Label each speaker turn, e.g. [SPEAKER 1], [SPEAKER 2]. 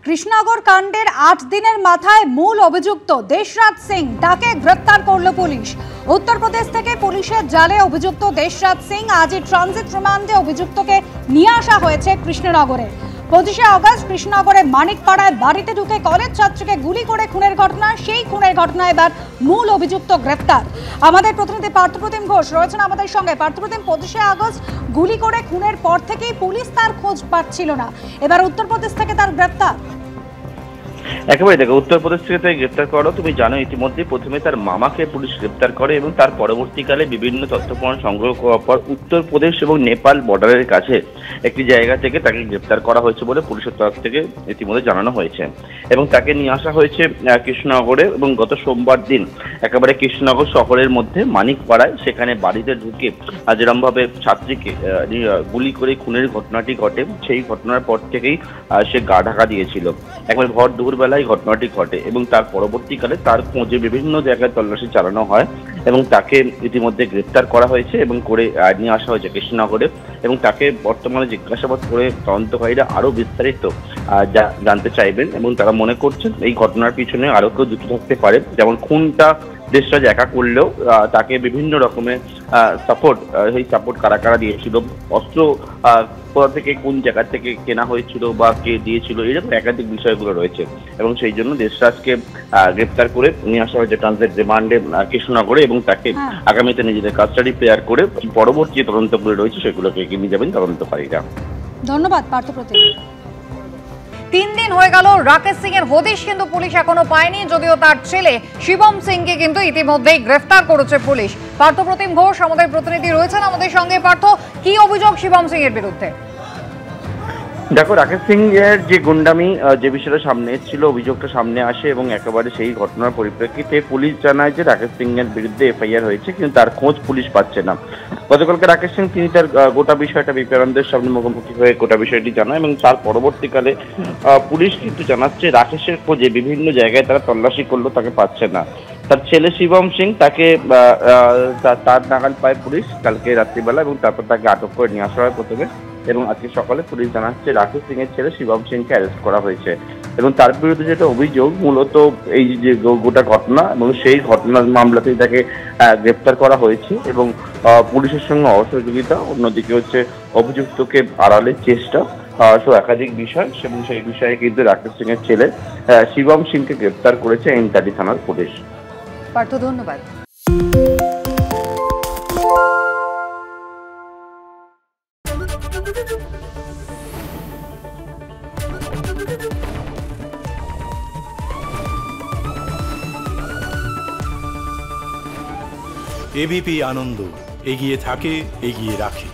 [SPEAKER 1] কৃষ্ণনগর কাণ্ডের ৮ দিনের মাথায় মূল অভিযুক্ত দেশরাজ সিং তাকে গ্রেফতার করল পুলিশ। উত্তরপ্রদেশ থেকে পুলিশের জালে অভিযুক্ত দেশরাজ সিং আজই ট্রানজিট রিমান্ডে অভিযুক্তকে নিয়ে আসা হয়েছে কৃষ্ণনগরে। 25শে আগস্ট কৃষ্ণনগরে মানিকপাড়ায় বাড়িতে ঢুকে কলেজ ছাত্রীকে গুলি করে খুনের ঘটনা, সেই খুনের ঘটনায় এবার মূল অভিযুক্ত গ্রেফতার। আমাদের প্রতিনিধি পার্থপ্রতিম ঘোষ রয়েছেন আমাদের সঙ্গে। পার্থপ্রতিম, 25শে আগস্ট গুলি করে খুনের পর থেকেই পুলিশ তার খোঁজ পাচ্ছিল না, এবার উত্তরপ্রদেশ থেকে তার গ্রেফতার।
[SPEAKER 2] একেবারে দেখো, উত্তরপ্রদেশ থেকে তাকে গ্রেপ্তার করো। তুমি জানো ইতিমধ্যে প্রথমে তার মামাকে পুলিশ গ্রেপ্তার করে এবং তার পরবর্তীকালে বিভিন্ন তথ্য প্রমাণ সংগ্রহ করার পর উত্তরপ্রদেশ এবং নেপাল বর্ডারের কাছে একটি জায়গা থেকে তাকে গ্রেপ্তার করা হয়েছে বলে পুলিশের তরফ থেকে ইতিমধ্যে জানানো হয়েছে এবং তাকে নিয়ে আসা হয়েছে কৃষ্ণনগরে। এবং গত সোমবার দিন একেবারে কৃষ্ণনগর শহরের মধ্যে মানিকপাড়ায় সেখানে বাড়িতে ঢুকে যেরকমভাবে ছাত্রীকে গুলি করে খুনের ঘটনাটি ঘটে, সেই ঘটনার পর থেকেই সে গা ঢাকা দিয়েছিল। একবার ভর দুপুরবেলায় ঘটনাটি ঘটে এবং তার পরবর্তীকালে তার খোঁজে বিভিন্ন জায়গায় তল্লাশি চালানো হয় এবং তাকে ইতিমধ্যে গ্রেপ্তার করা হয়েছে এবং করে নিয়ে আসা হয়েছে কৃষ্ণনগরে। এবং তাকে বর্তমানে জিজ্ঞাসাবাদ করে তদন্তকারীরা আরো বিস্তারিত জানতে চাইবেন এবং তারা মনে করছেন এই ঘটনার পিছনে আরো কেউ যুক্ত থাকতে পারে। যেমন খুনটা দেশরাজ একা করলেও তাকে বিভিন্ন রকমের সাপোর্ট, সেই সাপোর্ট কারা কারা দিয়েছিল, অস্ত্র কোথা থেকে কোন জায়গা থেকে কেনা হয়েছিল বা কে দিয়েছিল, এরকম একাধিক বিষয়গুলো রয়েছে এবং সেই জন্য দেশরাজকে গ্রেপ্তার করে নিয়ে আসা হয়েছে ট্রানজিট রিমান্ডে কৃষ্ণনগরে এবং তাকে আগামীতে নিজেদের কাস্টাডি প্রেয়ার করে পরবর্তী তদন্তগুলো রয়েছে সেগুলোকে এগিয়ে নিয়ে যাবেন তদন্তকারীরা।
[SPEAKER 1] ধন্যবাদ পার্থপ্রতিম।
[SPEAKER 3] 3 দিন হয়ে গেল রাকেশ সিং এর হদিশ কিন্তু পুলিশ এখনো পায়নি, যদিও তার ছেলে শিবম সিংকে কিন্তু ইতিমধ্যেই গ্রেফতার করেছে পুলিশ। পার্থপ্রতিম ঘোষ আমাদের প্রতিনিধি রয়েছেন আমাদের সঙ্গে। পার্থ, কি অভিযোগ শিবম সিং এর বিরুদ্ধে?
[SPEAKER 2] দেখো, রাকেশ সিং এর যে গুন্ডামি যে বিষয়টা সামনে ছিল, অভিযোগটা সামনে আসে এবং একেবারে সেই ঘটনার পরিপ্রেক্ষিতে পুলিশ জানায় যে রাকেশ সিং এর বিরুদ্ধে এফআইআর হয়েছে, কিন্তু তার খোঁজ পুলিশ পাচ্ছে না। গতকালকে রাকেশ সিং তিনি তার গোটা বিষয়টা বিপিআরদের সামনে মুখোমুখি হয়ে গোটা বিষয়টি জানায় এবং তার পরবর্তীকালে পুলিশ কিন্তু জানাচ্ছে রাকেশের খোঁজে বিভিন্ন জায়গায় তারা তল্লাশি করলো, তাকে পাচ্ছে না। তার ছেলে শিবম সিং তাকে তার নাগাল পায় পুলিশ কালকে রাত্রিবেলা এবং তারপর তাকে আটক করে নিয়ে আসা হয় প্রথমে এবং আজকে সকালে পুলিশ জানাচ্ছে রাকেশ সিং এর ছেলে শিবম সিংকে অ্যারেস্ট করা হয়েছে এবং তার বিরুদ্ধে যেটা অভিযোগ মূলত এই যে গোটা ঘটনা এবং সেই ঘটনার মামলাতেই তাকে গ্রেপ্তার করা হয়েছে এবং পুলিশের সঙ্গে অসহযোগিতা, অন্যদিকে হচ্ছে অভিযুক্তকে আড়ালের চেষ্টা, একাধিক বিষয় এবং সেই বিষয়ে কিন্তু রাকেশ সিং এর ছেলে শিবম সিংকে গ্রেপ্তার করেছে এনটালি থানার পুলিশ।
[SPEAKER 3] পার্থ, ধন্যবাদ।
[SPEAKER 4] এবিপি আনন্দ এগিয়ে থাকে, এগিয়ে রাখে।